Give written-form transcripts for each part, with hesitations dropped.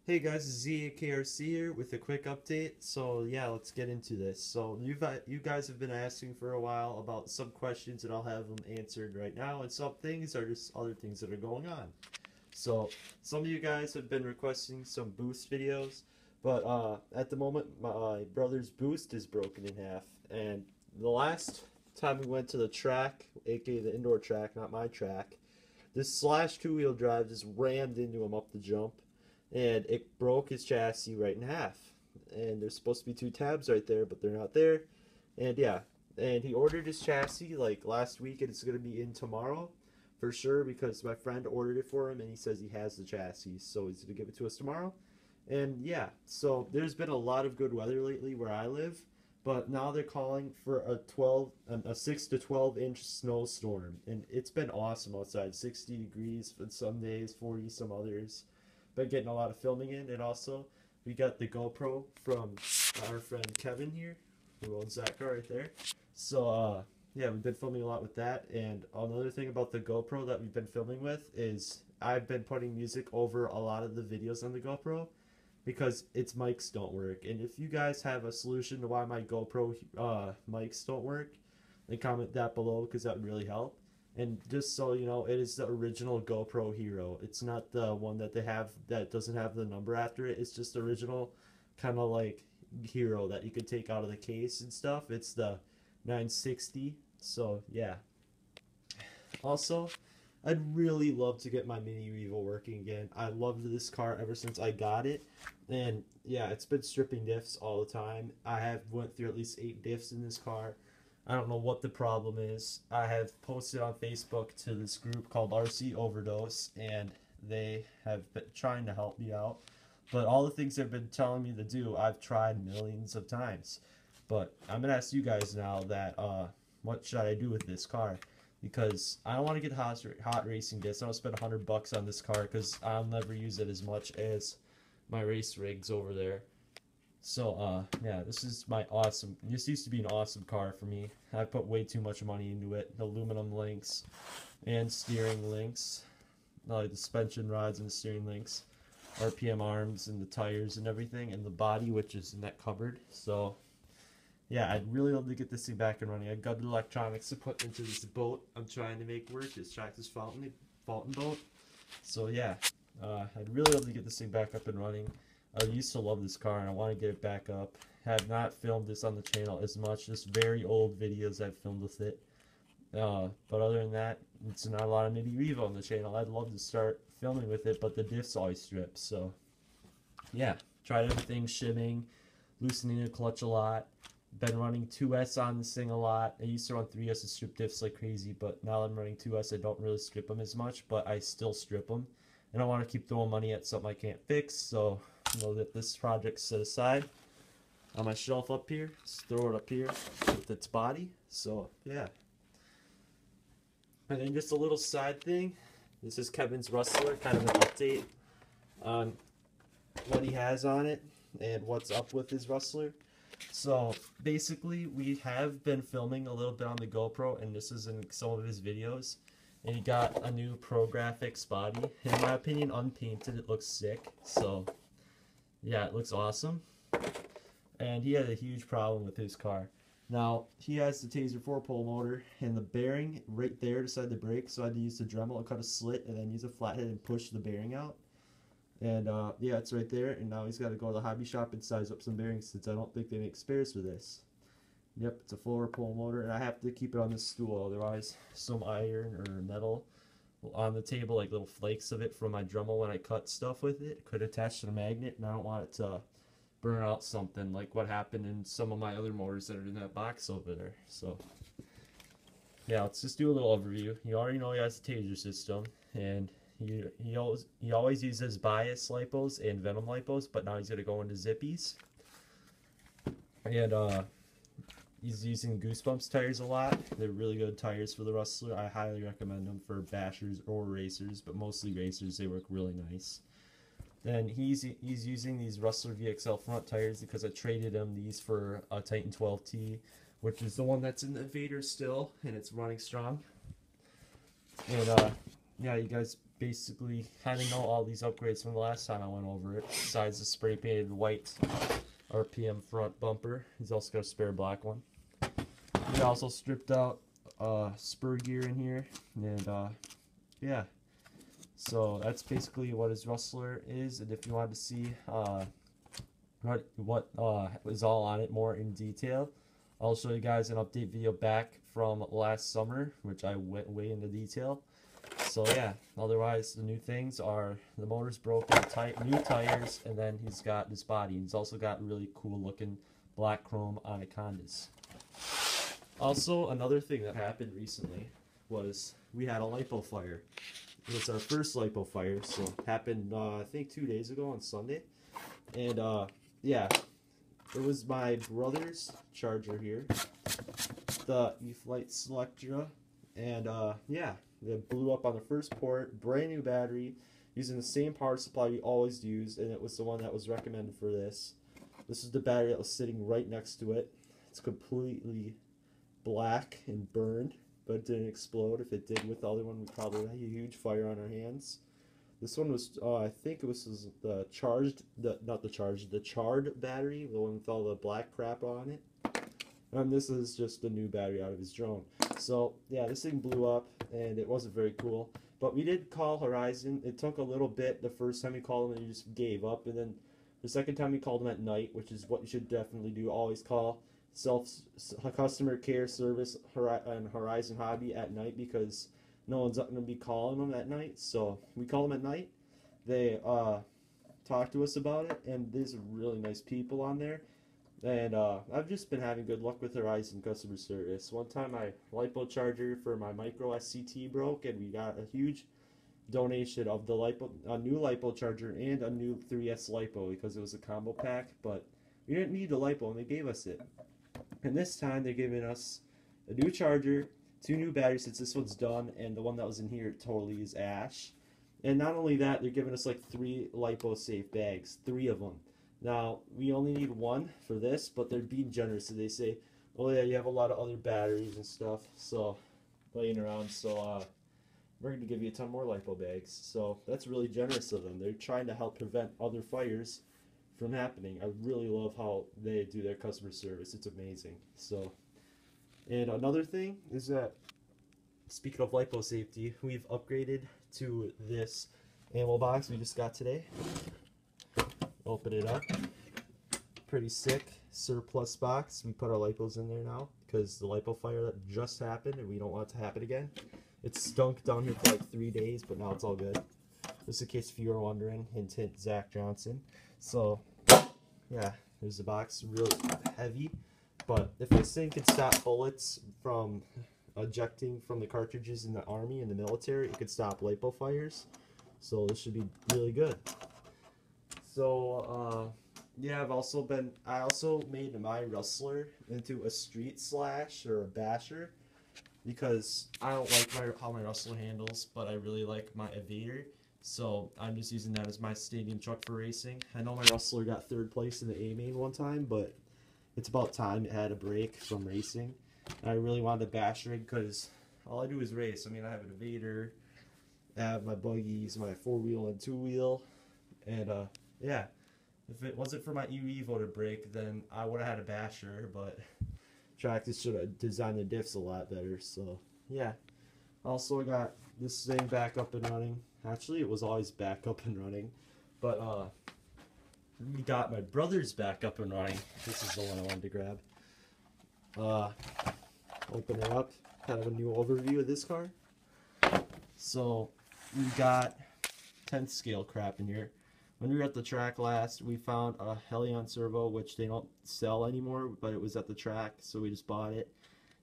Hey guys, Z.A.K here with a quick update. So yeah, let's get into this. So you guys have been asking for a while about some questions, and I'll have them answered right now. And some things are just other things that are going on. So some of you guys have been requesting some boost videos, but at the moment my brother's boost is broken in half. And the last time we went to the track, aka the indoor track, not my track, this slash two-wheel drive just rammed into him up the jump, and it broke his chassis right in half. And there's supposed to be two tabs right there, but they're not there. And yeah, and he ordered his chassis like last week, and it's gonna be in tomorrow for sure because my friend ordered it for him, and he says he has the chassis, so he's gonna give it to us tomorrow. And yeah, so there's been a lot of good weather lately where I live, but now they're calling for a 6 to 12 inch snowstorm, and it's been awesome outside. 60 degrees for some days, 40 some others. Been getting a lot of filming in, and also we got the GoPro from our friend Kevin here, who owns Z.A.K right there. So yeah, we've been filming a lot with that. And another thing about the GoPro that we've been filming with is I've been putting music over a lot of the videos on the GoPro because its mics don't work. And if you guys have a solution to why my GoPro mics don't work, then comment that below because that would really help. And just so you know, it is the original GoPro Hero. It's not the one that they have that doesn't have the number after it. It's just the original kind of like Hero that you could take out of the case and stuff. It's the 960. So yeah. Also, I'd really love to get my Mini Revo working again. I loved this car ever since I got it. And yeah, it's been stripping diffs all the time. I have went through at least 8 diffs in this car. I don't know what the problem is. I have posted on Facebook to this group called RC Overdose, and they have been trying to help me out. But all the things they've been telling me to do, I've tried millions of times. But I'm going to ask you guys now that what should I do with this car? Because I don't want to get hot racing discs. I don't spend $100 on this car because I'll never use it as much as my race rigs over there. So, yeah, this used to be an awesome car for me. I put way too much money into it. Aluminum links and steering links, like the suspension rods and the steering links, RPM arms and the tires and everything, and the body, which is in that cupboard. So, yeah, I'd really love to get this thing back and running. I got the electronics to put into this boat I'm trying to make work, this trackless fountain boat. So, yeah, I'd really love to get this thing back up and running. I used to love this car and I want to get it back up. Have not filmed this on the channel as much, just very old videos I've filmed with it. But other than that, it's not a lot of Mini Revo on the channel. I'd love to start filming with it, but the diffs always strip. So yeah, tried everything, shimming, loosening the clutch a lot. Been running 2S on this thing a lot. I used to run 3S and strip diffs like crazy, but now I'm running 2S. I don't really strip them as much, but I still strip them. And I want to keep throwing money at something I can't fix, so know that this project's set aside on my shelf up here. Just throw it up here with its body. So yeah. And then just a little side thing. This is Kevin's Rustler, kind of an update on what he has on it and what's up with his Rustler. So basically, we have been filming a little bit on the GoPro, and this is in some of his videos. And he got a new Pro Graphics body. In my opinion, unpainted, it looks sick. So yeah, it looks awesome. And he had a huge problem with his car. Now, he has the Taser 4-pole motor and the bearing right there beside the brake, so I had to use the Dremel and cut a slit and then use a flathead and push the bearing out. And yeah, it's right there, and now he's got to go to the hobby shop and size up some bearings since I don't think they make spares for this. Yep, it's a 4-pole motor, and I have to keep it on this stool, otherwise some iron or metal on the table, like little flakes of it from my Dremel when I cut stuff with it, could attach to the magnet, and I don't want it to burn out something like what happened in some of my other motors that are in that box over there. So yeah, let's just do a little overview. You already know he has a Taser system, and he always uses bias lipos and venom lipos, but now he's going to go into zippies. And he's using Goosebumps tires a lot. They're really good tires for the Rustler. I highly recommend them for bashers or racers, but mostly racers. They work really nice. Then he's using these Rustler VXL front tires because I traded him these for a Titan 12T, which is the one that's in the Vader still, and it's running strong. And yeah, you guys basically kind of know all these upgrades from the last time I went over it. Besides the spray painted white RPM front bumper, he's also got a spare black one. We also stripped out spur gear in here, and yeah. So that's basically what his Rustler is, and if you wanted to see what was all on it more in detail, I'll show you guys an update video back from last summer, which I went way into detail. So yeah, otherwise the new things are the motor's broken, new tires, and then he's got this body. He's also got really cool looking black chrome anacondas. Also, another thing that happened recently was we had a Lipo Fire. It was our first Lipo Fire, so it happened I think 2 days ago on Sunday. And yeah, it was my brother's charger here, the E-Flight Selectra, and yeah, it blew up on the first port, brand new battery, using the same power supply we always used, and it was the one that was recommended for this. This is the battery that was sitting right next to it. It's completely black and burned, but it didn't explode. If it did with the other one, we probably had a huge fire on our hands. This one was, I think it was the charred battery, the one with all the black crap on it. And this is just the new battery out of his drone. So yeah, this thing blew up, and it wasn't very cool. But we did call Horizon. It took a little bit the first time we called him, and he just gave up. And then the second time we called him at night, which is what you should definitely do. Always call customer care service and Horizon Hobby at night, because no one's going to be calling them at night. So we call them at night. They talk to us about it, and there's really nice people on there. And I've just been having good luck with Horizon customer service. One time my Lipo charger for my micro SCT broke, and we got a huge donation of the a new Lipo charger and a new 3S Lipo, because it was a combo pack. But we didn't need the Lipo, and they gave us it. And this time they're giving us a new charger, 2 new batteries since this one's done, and the one that was in here totally is ash. And not only that, they're giving us like 3 Lipo safe bags, 3 of them. Now, we only need 1 for this, but they're being generous. So they say, oh yeah, you have a lot of other batteries and stuff so laying around, so we're going to give you a ton more Lipo bags. So that's really generous of them. They're trying to help prevent other fires from happening. I really love how they do their customer service. It's amazing. So, and another thing is that, speaking of Lipo safety, we've upgraded to this ammo box we just got today. Open it up. Pretty sick surplus box. We put our Lipos in there now because the Lipo Fire that just happened, and we don't want it to happen again. It stunk down here for like 3 days, but now it's all good. Just in case if you were wondering, hint hint, Zach Johnson. So yeah, there's the box, really heavy, but if this thing could stop bullets from ejecting from the cartridges in the army and the military, it could stop Lipo fires. So this should be really good. So yeah, I also made my Rustler into a street slash or a basher, because I don't like how my Rustler handles, but I really like my Evader. So I'm just using that as my stadium truck for racing. I know my Rustler got 3rd place in the A-Main one time, but it's about time it had a break from racing. And I really wanted the bash rig because all I do is race. I mean, I have an Evader, I have my buggies, my 4-wheel and 2-wheel, and yeah. If it wasn't for my E-Revo to break, then I would have had a basher, but Tractor should have designed the diffs a lot better. So yeah. Also, I got this thing back up and running. Actually, it was always back up and running, but we got my brother's back up and running. This is the one I wanted to grab. Open it up. Kind of a new overview of this car. So we got 10th scale crap in here. When we were at the track last, we found a Helion servo, which they don't sell anymore, but it was at the track, so we just bought it.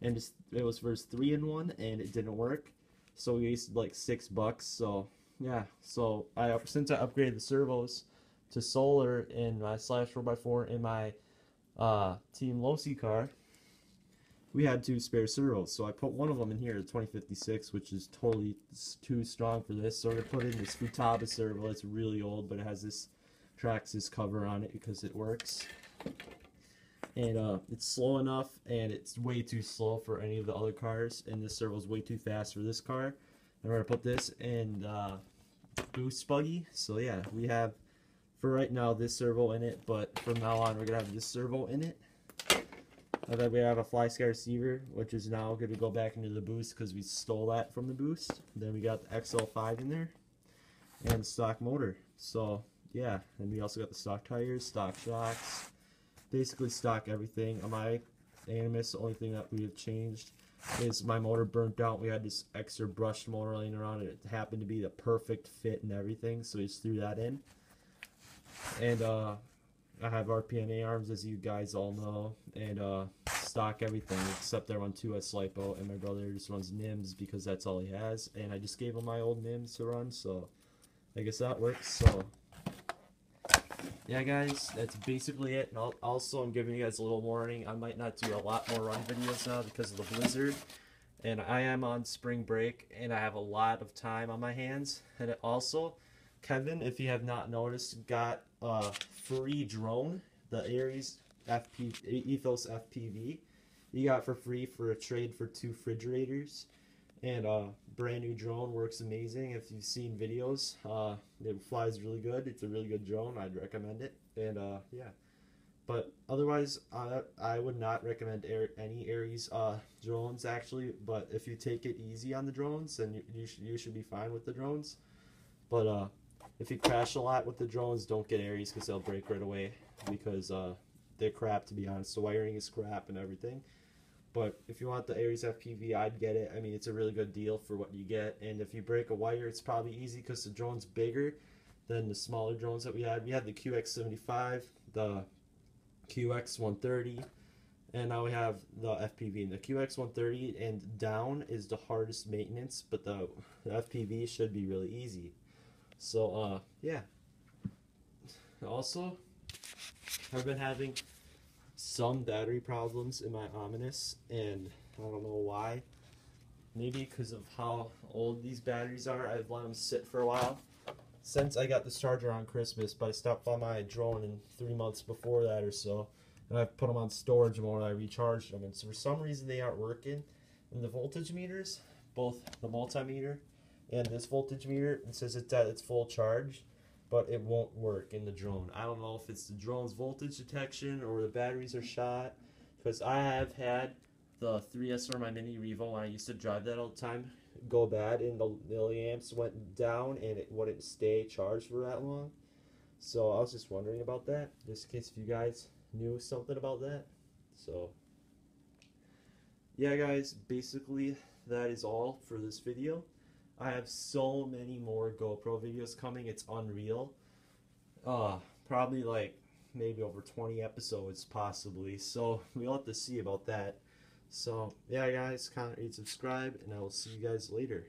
And it was for 3-in-1, and it didn't work. So we wasted like $6. So yeah, so since I upgraded the servos to solar in my slash 4x4 in my Team Losi car, we had 2 spare servos. So I put one of them in here, the 2056, which is totally too strong for this. So we're going to put in this Futaba servo. It's really old, but it has this Traxxas cover on it because it works. And it's slow enough, and it's way too slow for any of the other cars, and this servo's way too fast for this car. And we're gonna put this in boost buggy. So yeah, we have for right now this servo in it, but from now on we're gonna have this servo in it. And then we have a fly sky receiver, which is now going to go back into the boost because we stole that from the boost. Then we got the XL5 in there and stock motor. So yeah, and we also got the stock tires, stock shocks, basically stock everything. On my Animus, the only thing that we have changed is my motor burnt out. We had this extra brushed motor laying around, and it happened to be the perfect fit and everything, so we just threw that in. And I have RPNA arms, as you guys all know, and stock everything except I run 2S Lipo, and my brother just runs NIMS because that's all he has, and I just gave him my old NIMS to run, so I guess that works. So yeah guys, that's basically it. And also I'm giving you guys a little warning, I might not do a lot more run videos now because of the blizzard, and I am on spring break and I have a lot of time on my hands. And also Kevin, if you have not noticed, got a free drone, the Ares Ethos FPV. You got for free for a trade for 2 refrigerators, and brand new drone, works amazing. If you've seen videos, it flies really good. It's a really good drone. I'd recommend it. And yeah, but otherwise I would not recommend any Ares drones actually. But if you take it easy on the drones, then you should be fine with the drones. But if you crash a lot with the drones, don't get Ares because they'll break right away, because they're crap, to be honest. The wiring is crap and everything. But if you want the Ares FPV, I'd get it. I mean, it's a really good deal for what you get. And if you break a wire, it's probably easy because the drone's bigger than the smaller drones that we had. We had the QX75, the QX130, and now we have the FPV. And the QX130 and down is the hardest maintenance, but the FPV should be really easy. So yeah. Also, I've been having some battery problems in my Omnis, and I don't know why. Maybe because of how old these batteries are. I've let them sit for a while since I got this charger on Christmas, but I stopped by my drone in 3 months before that or so, and I've put them on storage mode and I recharged them, and so for some reason they aren't working. And the voltage meters, both the multimeter and this voltage meter, it says it's at its full charge, but it won't work in the drone. I don't know if it's the drone's voltage detection or the batteries are shot, because I have had the 3S or my Mini Revo, when I used to drive that all the time, go bad, and the milliamps went down and it wouldn't stay charged for that long. So I was just wondering about that, just in case if you guys knew something about that. So yeah guys, basically that is all for this video. I have so many more GoPro videos coming, it's unreal. Probably like maybe over 20 episodes possibly, so we'll have to see about that. So yeah guys, comment, rate, subscribe, and I will see you guys later.